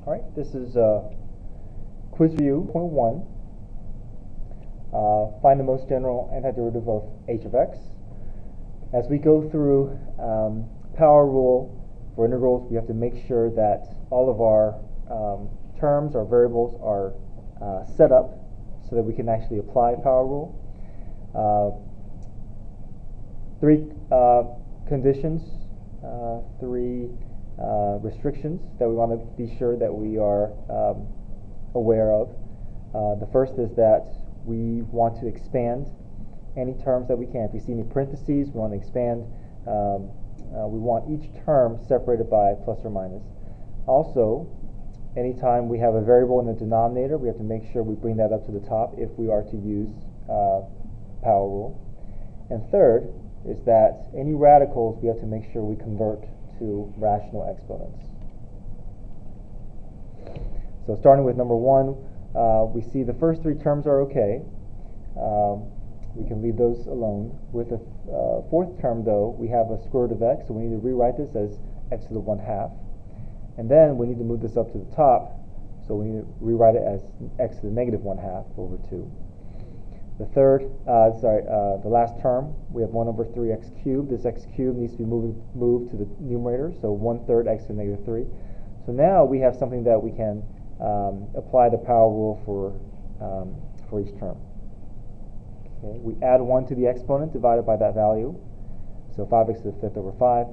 All right, this is quiz review point 1. Find the most general antiderivative of h of x. As we go through power rule for integrals, we have to make sure that all of our terms or variables are set up so that we can actually apply power rule. Three conditions, three restrictions that we want to be sure that we are aware of. The first is that we want to expand any terms that we can. If you see any parentheses, we want to expand. We want each term separated by plus or minus. Also, anytime we have a variable in the denominator, we have to make sure we bring that up to the top if we are to use power rule. And third is that any radicals we have to make sure we convert to rational exponents. So starting with number 1, we see the first 3 terms are okay. We can leave those alone. With the fourth term, though, we have a square root of x, so we need to rewrite this as x to the 1/2. And then we need to move this up to the top, so we need to rewrite it as x to the negative 1/2 over 2. The third, the last term, we have 1 over 3x cubed. This x cubed needs to be moved to the numerator, so 1/3 x to the negative 3. So now we have something that we can apply the power rule for each term. Okay, we add 1 to the exponent divided by that value, so 5x to the 5th over 5,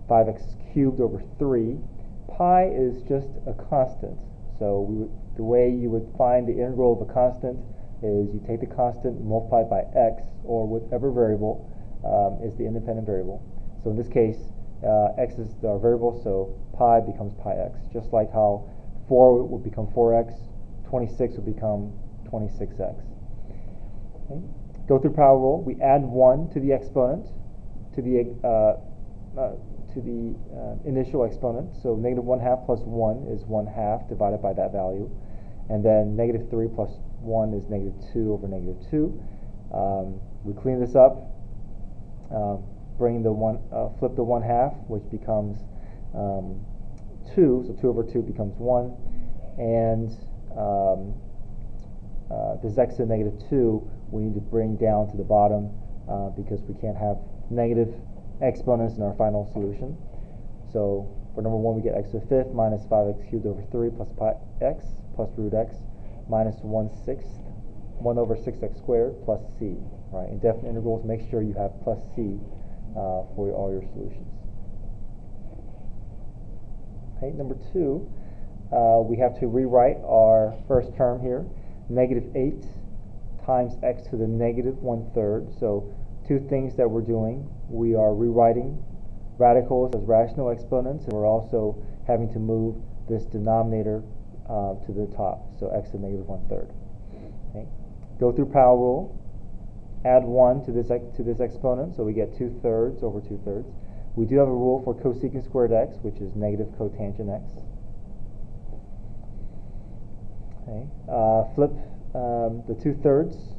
5x cubed over 3. Pi is just a constant, so the way you would find the integral of a constant is you take the constant and multiply it by x, or whatever variable is the independent variable. So in this case, x is our variable, so pi becomes pi x, just like how 4 would become 4x, 26 would become 26x. Okay. Go through power rule. We add 1 to the exponent, to the initial exponent. So negative 1/2 plus 1 is 1/2 divided by that value. And then negative 3 plus 1 is negative 2 over negative 2. We clean this up, bring the flip the 1/2, which becomes 2. So 2 over 2 becomes 1. And this x to the negative 2 we need to bring down to the bottom because we can't have negative exponents in our final solution. So for number 1, we get x to the 5th minus 5x cubed over 3 plus pi x plus root x minus 1 over 6x squared plus c. Right? In definite integrals, make sure you have plus c for all your solutions. Okay, number 2, we have to rewrite our first term here, negative 8 times x to the negative 1/3. So 2 things that we're doing. We are rewriting radicals as rational exponents, and we're also having to move this denominator to the top, so x to the negative 1/3. Okay. Go through power rule. Add 1 to this exponent, so we get 2/3 over 2/3. We do have a rule for cosecant squared x, which is negative cotangent x. Okay. Flip the 2/3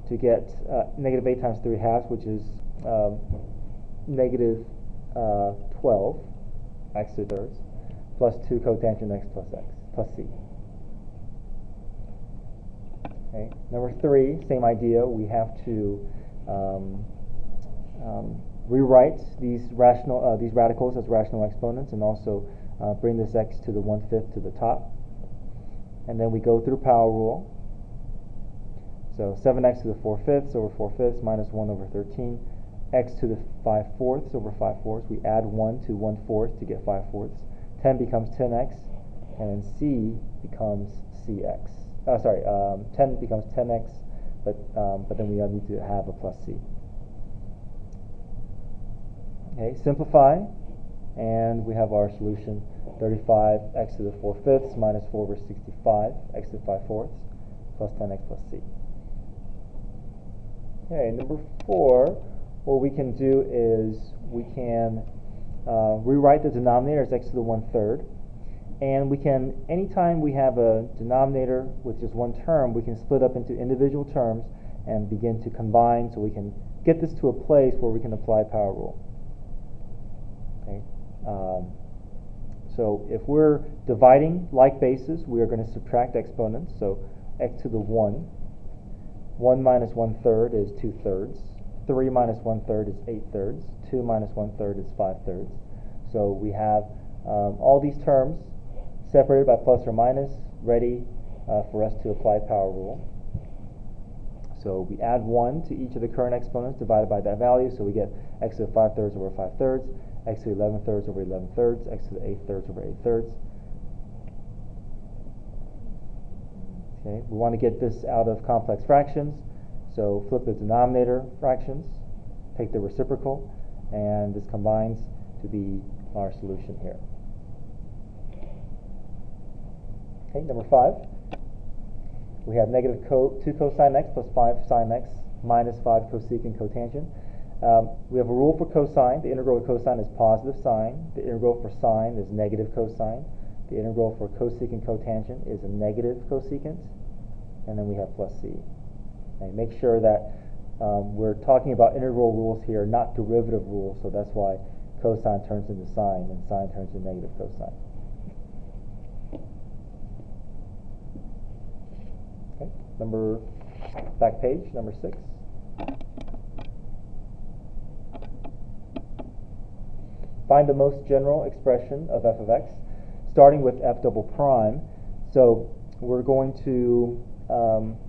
to get negative 8 times 3/2, which is negative 12 x to the 3rds, plus 2 cotangent x plus c. Okay. Number 3, same idea. We have to rewrite these radicals as rational exponents, and also bring this x to the 1/5 to the top. And then we go through power rule. So 7x to the 4/5 over 4/5 minus 1 over 13, x to the 5/4 over 5/4. We add 1 to 1/4 to get 5/4. 10 becomes 10x, and then c becomes cx. 10 becomes 10x, but then we need to have a plus c. Okay, simplify, and we have our solution: 35 x to the 4/5 minus 4 over 65 x to the 5/4 plus 10x plus c. Okay, number 4, what we can do is we can rewrite the denominator as x to the 1/3, and we can, anytime we have a denominator with just one term, we can split up into individual terms and begin to combine, so we can get this to a place where we can apply power rule. Okay, So if we're dividing like bases, we are going to subtract exponents. So x to the 1. 1 minus 1/3 is 2/3. 3 minus 1/3 is 8/3. 2 minus 1/3 is 5/3. So we have all these terms separated by plus or minus, ready for us to apply power rule. So we add 1 to each of the current exponents divided by that value, so we get x to the 5/3 over 5/3, x to the 11/3 over 11/3, x to the 8/3 over 8/3. Okay, we want to get this out of complex fractions, so flip the denominator fractions, take the reciprocal, and this combines to be our solution here. Okay, number 5. We have negative 2 cosine x plus 5 sine x minus 5 cosecant cotangent. We have a rule for cosine. The integral of cosine is positive sine. The integral for sine is negative cosine. The integral for cosecant cotangent is a negative cosecant. And then we have plus c. Okay, make sure that we're talking about integral rules here, not derivative rules. So that's why cosine turns into sine and sine turns into negative cosine. Okay, back page, number 6. Find the most general expression of f of x, starting with f double prime. So we're going to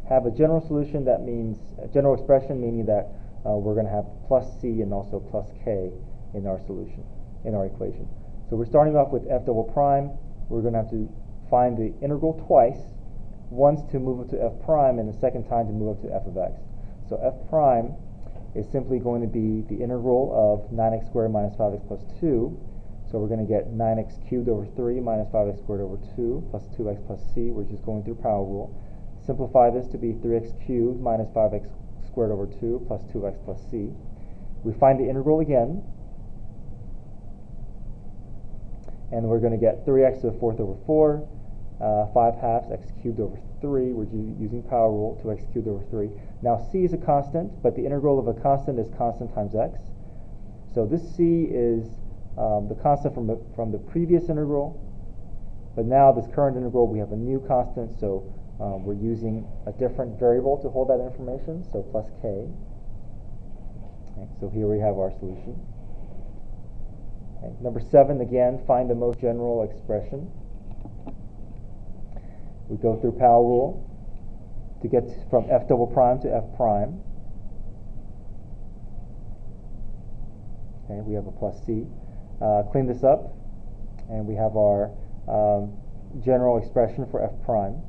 have a general solution that means, a general expression meaning that we're going to have plus c and also plus k in our solution, in our equation. So we're starting off with f double prime. We're going to have to find the integral twice, once to move up to f prime and the second time to move up to f of x. So f prime is simply going to be the integral of 9x squared minus 5x plus 2. So we're going to get 9x cubed over 3 minus 5x squared over 2 plus 2x plus c. We're just going through power rule. Simplify this to be 3x cubed minus 5x squared over 2 plus 2x plus c. We find the integral again, and we're going to get 3x to the 4th over 4, 5 halves, x cubed over 3. We're using power rule, 2x cubed over 3. Now c is a constant, but the integral of a constant is constant times x. So this c is the constant from the previous integral, but now this current integral we have a new constant, so we're using a different variable to hold that information, so plus k. Okay, so here we have our solution. Okay, number 7, again, find the most general expression. We go through power rule to get from f double prime to f prime. Okay, we have a plus c. Clean this up, and we have our general expression for f prime.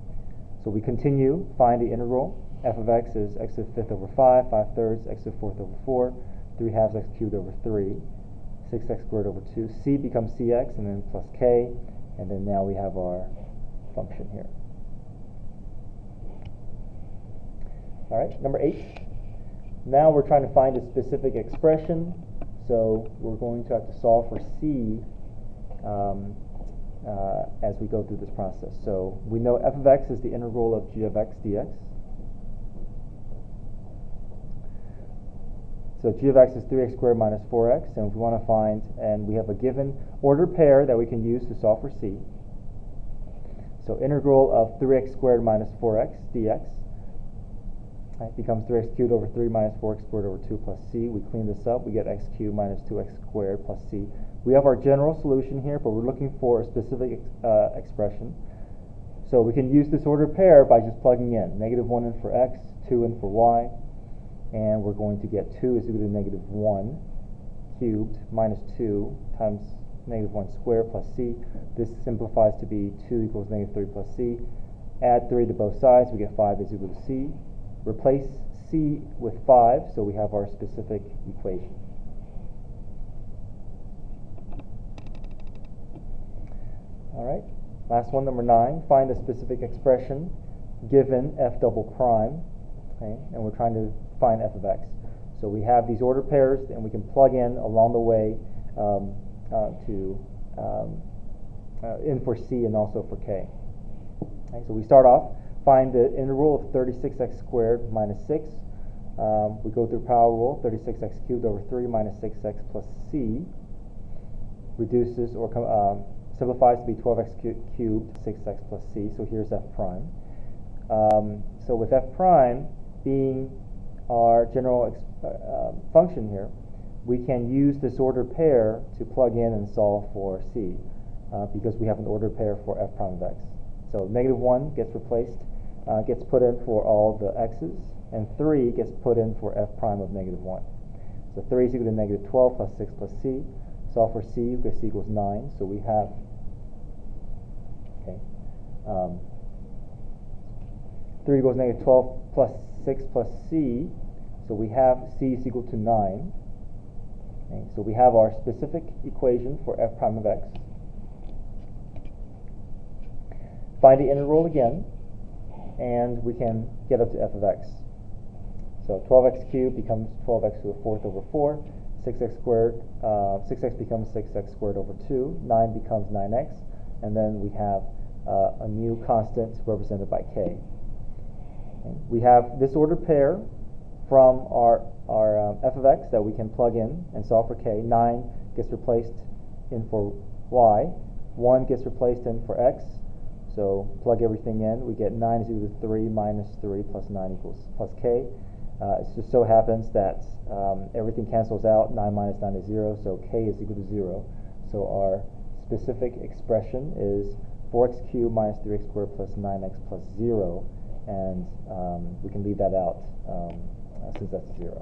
So we continue, find the integral. F of x is x to the 5th over 5, 5/3, x to the 4th over 4, 3 halves x cubed over 3, 6x squared over 2. C becomes cx, and then plus k, and then now we have our function here. All right, number 8. Now we're trying to find a specific expression, so we're going to have to solve for c as we go through this process. So we know f of x is the integral of g of x dx. So g of x is 3x squared minus 4x, and if we want to find, and we have a given ordered pair that we can use to solve for c. So integral of 3x squared minus 4x dx becomes 3x cubed over 3 minus 4x squared over 2 plus c. We clean this up, we get x cubed minus 2x squared plus c. We have our general solution here, but we're looking for a specific expression. So we can use this ordered pair by just plugging in. -1 in for x, 2 in for y, and we're going to get 2 is equal to -1 cubed minus 2 times -1 squared plus c. This simplifies to be 2 equals -3 plus c. Add 3 to both sides, we get 5 is equal to c. Replace c with 5, so we have our specific equation. All right, last one, number 9. Find a specific expression given f double prime, okay, and we're trying to find f of x. So we have these ordered pairs, and we can plug in along the way in for c and also for k. Okay, so we start off. Find the integral of 36x squared minus 6. We go through power rule, 36x cubed over 3 minus 6x plus c reduces or simplifies to be 12x cubed, 6x plus c, so here's f prime. So with f prime being our general function here, we can use this ordered pair to plug in and solve for c, because we have an ordered pair for f prime of x. So negative 1 gets replaced, gets put in for all the x's, and 3 gets put in for f prime of negative 1. So 3 is equal to negative 12 plus 6 plus c. Solve for c, because c equals 9. So we have, okay, 3 equals negative 12 plus 6 plus c. So we have c is equal to 9. Okay, so we have our specific equation for f prime of x. Find the integral again, and we can get up to f of x. So 12x cubed becomes 12x to the fourth over 4. 6x squared, 6x becomes 6x squared over 2. 9 becomes 9x. And then we have a new constant represented by k. Okay. We have this ordered pair from our f of x that we can plug in and solve for k. 9 gets replaced in for y. 1 gets replaced in for x. So plug everything in. We get 9 is equal to 3 minus 3 plus 9 equals plus k. It just so happens that everything cancels out. 9 minus 9 is 0, so k is equal to 0. So our specific expression is 4x cubed minus 3x squared plus 9x plus 0. And we can leave that out since that's 0.